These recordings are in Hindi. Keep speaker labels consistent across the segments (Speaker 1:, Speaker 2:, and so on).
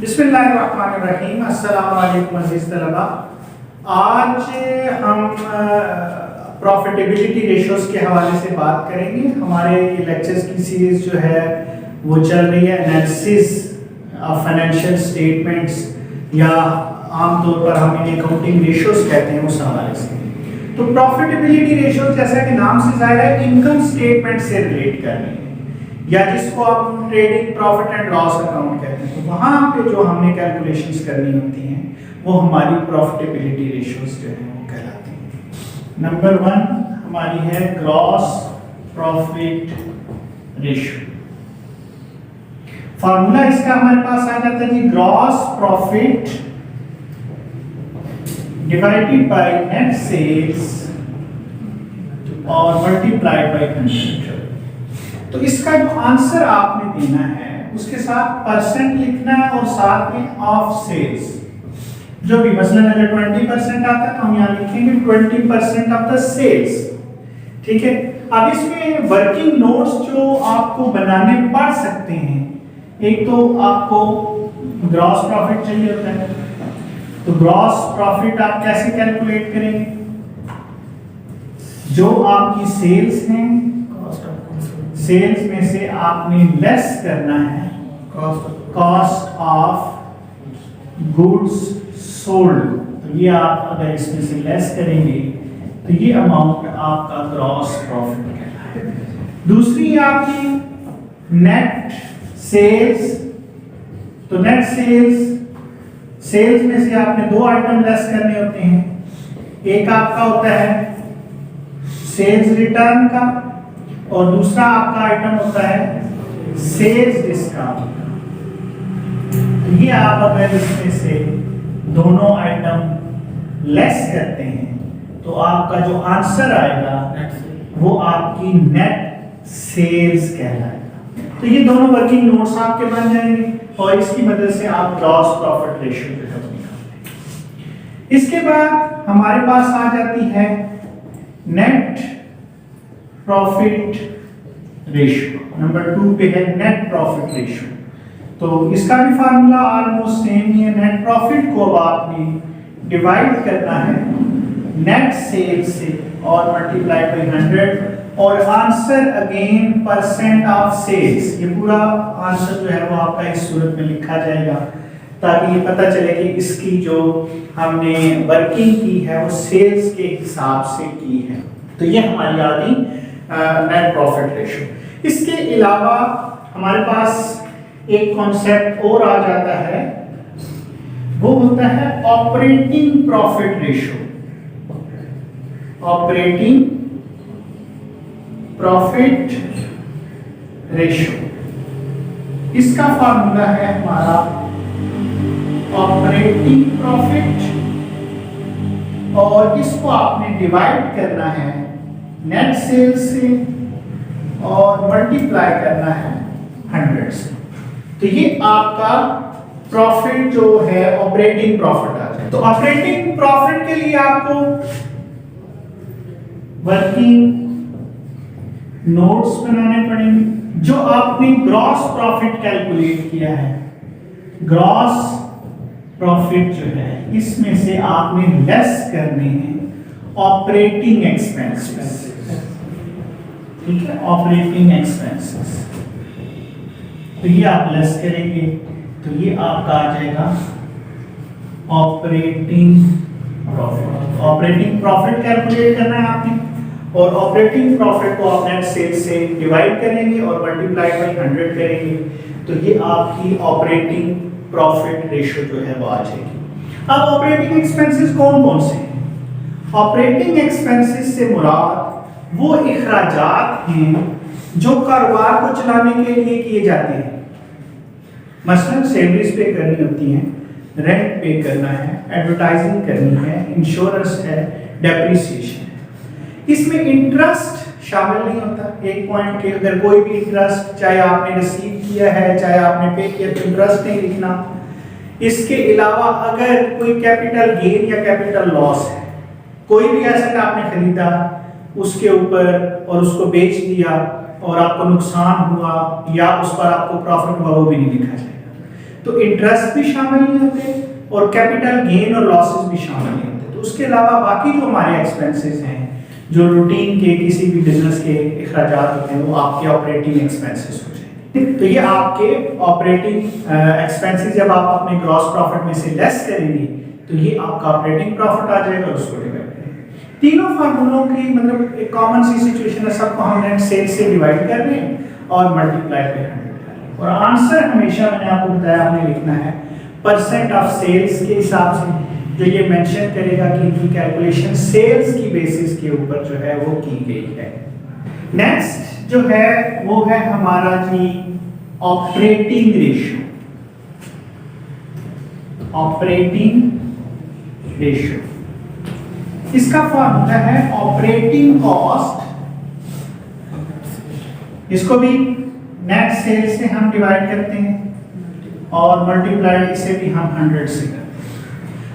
Speaker 1: बिस्मिल्लाहिर्रहमानिर्रहीम। अस्सलाम वालेकुम अज़ीज़ तलबा। आज हम प्रॉफिटेबिलिटी रेशियोज के हवाले से बात करेंगे। हमारे लेक्चर्स की सीरीज जो है वो चल रही है एनालिसिस ऑफ फाइनेंशियल स्टेटमेंट्स, या आमतौर पर हम इन्हें अकाउंटिंग रेशियोज कहते हैं, उस हवाले से। तो प्रॉफिटेबिलिटी रेशियोज जैसा कि नाम से जाहिर है इनकम स्टेटमेंट से रिलेट कर रही है, या जिसको आप trading profit and loss account कहते हैं। तो वहां पे जो हमने कैलकुलेशंस करनी होती हैं वो हमारी प्रॉफिटेबिलिटी रेशियोज जो है वो कहलाती हैं। नंबर 1 हमारी है ग्रॉस प्रॉफिट रेशियो। फार्मूला इसका हमारे पास आ जाता है जी, gross profit divided by net sales और मल्टीप्लाइड बाय 100। तो इसका जो आंसर आपने देना है उसके साथ परसेंट लिखना है और साथ में ऑफ सेल्स जो भी, मसलन अगर 20% आता है तो हम यहाँ लिखेंगे 20% ऑफ द सेल्स। ठीक है। अब इसमें वर्किंग नोट्स जो आपको बनाने पड़ सकते हैं, एक तो आपको ग्रॉस प्रॉफिट चाहिए होता है, तो ग्रॉस प्रॉफिट आप कैसे कैलकुलेट करेंगे? जो आपकी सेल्स हैं, सेल्स में से आपने लेस करना है कॉस्ट ऑफ गुड्स सोल्ड। तो ये आप अगर इसमें से लेस करेंगे तो ये अमाउंट आपका ग्रॉस प्रॉफिट कहलाएगा। दूसरी आपकी नेट सेल्स। तो नेट सेल्स में से आपने दो आइटम लेस करने होते हैं। एक आपका होता है सेल्स रिटर्न का और दूसरा आपका आइटम होता है सेल्स डिस्काउंट। तो ये आप अगर इसमें से दोनों आइटम लेस करते हैं तो आपका जो आंसर आएगा वो आपकी नेट सेल्स कहलाएगा। तो ये दोनों वर्किंग नोट्स आपके बन जाएंगे और इसकी मदद से आप ग्रॉस प्रॉफिट रेशियो जो है निकालेंगे। इसके बाद हमारे पास आ जाती है नेट प्रॉफिट रेशियो। नंबर 2 पे है नेट प्रॉफिट रेशियो। तो इसका भी फार्मूला ऑलमोस्ट सेम ही है। नेट प्रॉफिट को अब आपने डिवाइड करना है नेट सेल्स से और मल्टीप्लाई बाय 100 और answer again percent of sales. ये पूरा आंसर जो है वो आपका इस सूरत में लिखा जाएगा ताकि ये पता चले कि इसकी जो हमने वर्किंग की है वो सेल्स के हिसाब से की है। तो ये हमारी आ गई नेट प्रॉफिट रेशियो। इसके अलावा हमारे पास एक कॉन्सेप्ट और आ जाता है, वो होता है operating profit ratio. Operating profit ratio, इसका फार्मूला है हमारा ऑपरेटिंग प्रॉफिट और इसको आपने डिवाइड करना है नेट सेल्स से और मल्टीप्लाई करना है 100 से। तो ये आपका प्रॉफिट जो है ऑपरेटिंग प्रॉफिट आ जाए। तो ऑपरेटिंग प्रॉफिट के लिए आपको वर्किंग नोट्स बनाने पड़ेंगे। जो आपने ग्रॉस प्रॉफिट कैलकुलेट किया है, ग्रॉस प्रॉफिट जो है इसमें से आपने लेस करने हैं ऑपरेटिंग एक्सपेंसेस। ठीक है, ऑपरेटिंग एक्सपेंसेस। तो ये आप लेस करेंगे तो ये आपका आ जाएगा operating profit. Operating profit calculate करना है आपने और ऑपरेटिंग प्रॉफिट को आप नेट सेल्स से डिवाइड करेंगे और मल्टीप्लाई बाय 100 करेंगे तो ये आपकी ऑपरेटिंग प्रॉफिट रेशियो जो है वो आ जाएगी। अब ऑपरेटिंग एक्सपेंसेस कौन कौन से हैं? ऑपरेटिंग एक्सपेंसेस से मुराद वो इखराजात हैं जो कारोबार को चलाने के लिए किए जाते हैं। मसलन सैलरीज पे करनी होती हैं, रेंट पे करना है, एडवर्टाइजिंग करनी है, इंश्योरेंस है, डेप्रिसिएशन है। इसमें इंटरेस्ट शामिल नहीं होता। एक पॉइंट के अगर कोई भी इंटरेस्ट, चाहे आपने रिसीव किया है चाहे आपने पे किया, तो इंटरेस्ट नहीं लिखना। इसके अलावा अगर कोई कैपिटल गेन या कैपिटल लॉस है, कोई भी एसेट आपने खरीदा उसके ऊपर और उसको बेच दिया और आपको नुकसान हुआ या उस पर आपको प्रॉफिट हुआ, वो भी नहीं लिखा जाएगा। तो इंटरेस्ट भी शामिल नहीं होते और कैपिटल गेन और लॉसेस भी शामिल नहीं होते। तो उसके अलावा बाकी जो हमारे एक्सपेंसेस हैं, जो रूटीन के किसी भी बिजनेस के अखराजात होते हैं, वो आपके ऑपरेटिंग एक्सपेंसेस हो जाएंगे। तो ये आपके ऑपरेटिंग एक्सपेंसेस जब आप अपने ग्रॉस प्रॉफिट में से लेस करेंगे तो ये आपका ऑपरेटिंग प्रॉफिट आ जाएगा, उसको डिवाइड करेंगे। तीनों फार्मूलों की मतलब एक कॉमन सी सिचुएशन है, सबको हम नेट सेल्स से डिवाइड कर रहे हैं और मल्टीप्लाई पे 100 कर रहे हैं। और आंसर हमेशा मैंने आपको बताया आपने लिखना है परसेंट ऑफ सेल्स के हिसाब से, जो ये मेंशन करेगा कि इनकी कैलकुलेशन सेल्स की बेसिस के ऊपर जो है वो की गई है। नेक्स्ट जो है वो है हमारा जी ऑपरेटिंग रेशियो। ऑपरेटिंग रेशियो इसका फॉर्मूला है ऑपरेटिंग कॉस्ट, इसको भी नेट सेल्स से हम डिवाइड करते हैं और मल्टीप्लाई इसे भी हम 100 से करते हैं।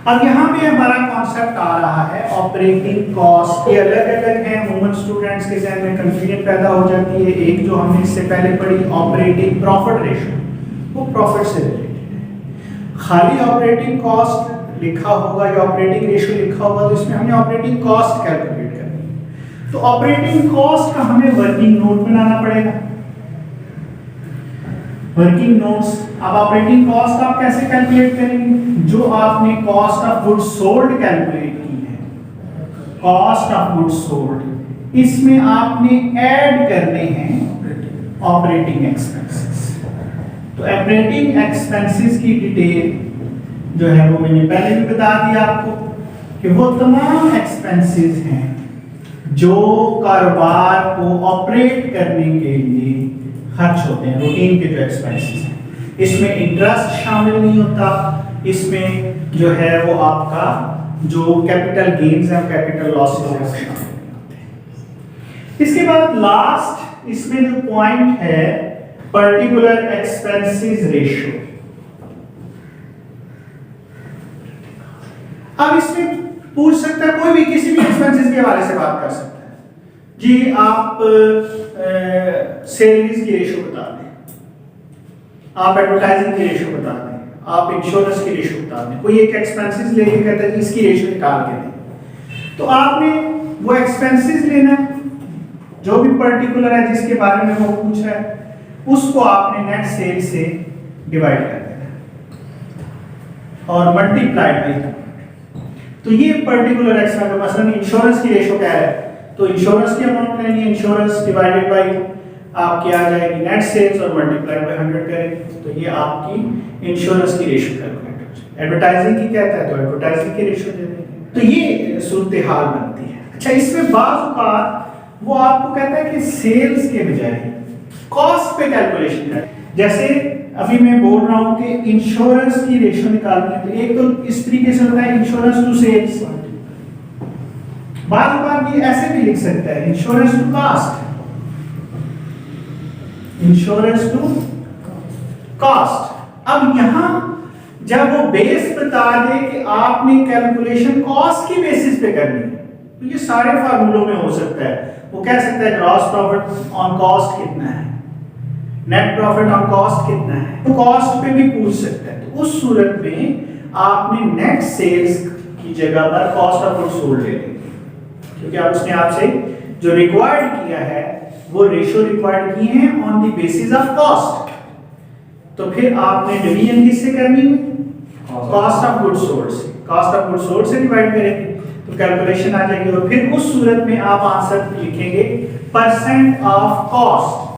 Speaker 1: अब यहाँ पे हमारा कॉन्सेप्ट आ रहा है ऑपरेटिंग कॉस्ट। ये अलग अलग है, वुमेन स्टूडेंट्स के जहन में कंफ्यूजन पैदा हो जाती है। एक जो हमने इससे पहले पढ़ी ऑपरेटिंग प्रॉफिट रेशियो, वो प्रॉफिट से रिलेटेड है। खाली ऑपरेटिंग कॉस्ट लिखा होगा या ऑपरेटिंग रेशियो लिखा होगा तो इसमें हमने ऑपरेटिंग कॉस्ट कैलकुलेट करनी है। तो ऑपरेटिंग कॉस्ट का हमें वर्किंग नोट बनाना पड़ेगा। Working notes. अब ऑपरेटिंग कॉस्ट आप कैसे कैलकुलेट करेंगे? जो आपने cost of goods sold calculate की है, कॉस्ट ऑफ गुड्स सोल्ड, इसमें आपने ऐड करने हैं ऑपरेटिंग एक्सपेंसेस। तो ऑपरेटिंग एक्सपेंसेस की डिटेल जो है वो मैंने पहले भी बता दिया आपको कि वो तमाम एक्सपेंसेस हैं जो कारोबार को ऑपरेट करने के लिए खर्च होते हैं, रूटीन के जो एक्सपेंसेस हैं। इसमें इंटरेस्ट शामिल नहीं होता, इसमें जो है वो आपका जो कैपिटल गेन्स है, कैपिटल लॉसेस है, वो शामिल नहीं होते। इसके बाद लास्ट इसमें जो पॉइंट है पर्टिकुलर एक्सपेंसेस रेशियो। अब इसमें पूछ सकता है कोई भी किसी भी एक्सपेंसेस के हवाले से बात कर सकता है जी, आप सैलरीज की रेशियो बता दें, आप एडवर्टाइजिंग की रेशियो बता दें, आप इंश्योरेंस की रेशियो बता दें। कोई एक एक्सपेंसेस लेके कहता है कि इसकी रेशियो निकाल के दें, तो आपने वो एक्सपेंसेस लेना है जो भी पर्टिकुलर है जिसके बारे में वो पूछ रहा है, उसको आपने नेट सेल्स से डिवाइड कर देना और मल्टीप्लाइड बाय। तो ये पर्टिकुलर एक्सपेंस, मसलन इंश्योरेंस की रेशियो क्या है, तो इंश्योरेंस की अमाउंट लेनी है, इंश्योरेंस डिवाइडेड बाय आपकी आ जाएगी नेट सेल्स और मल्टीप्लाइड बाय 100 करेंगे, तो ये आपकी इंश्योरेंस की रेशियो कैलकुलेट हो जाएगी। एडवर्टाइजिंग की कहता है तो एडवर्टाइजिंग की रेशियो दे देंगे। तो ये सूरत हाल बनती है। अच्छा, इसमें बाज़ औक़ात वो आपको कहता है कि सेल्स के बजाय कॉस्ट पे कैलकुलेशन करें। जैसे अभी मैं बोल रहा हूं कि इंश्योरेंस की रेशियो निकालनी है, तो एक तो इस तरीके से होता है इंश्योरेंस टू सेल्स, बाद बार ये ऐसे भी लिख सकता है insurance to cost, insurance to cost. अब यहां जब वो बेस बता दे कि आपने कैलकुलेशन कॉस्ट की बेसिस पे करनी है, तो ये सारे फार्मूलों में हो सकता है। वो कह सकता है ग्रॉस प्रॉफिट ऑन कॉस्ट कितना है, नेट प्रॉफिट ऑन कॉस्ट कितना है, तो कॉस्ट पे भी पूछ सकता है। तो उस सूरत में आपने नेट सेल्स की जगह पर कॉस्ट ऑफ गुड्स सोल्ड ले लेंगे, क्योंकि आप उसने आपसे जो रिक्वायर्ड किया है वो रेशियो रिक्वायर्ड किए हैं on the basis of cost. तो फिर आपने डिवीजन किससे करनी है? कॉस्ट ऑफ गुड्स सोल्ड से। कॉस्ट ऑफ गुड्स सोल्ड से डिवाइड करेंगे तो कैलकुलेशन आ जाएगी, और फिर उस सूरत में आप आंसर लिखेंगे परसेंट ऑफ कॉस्ट।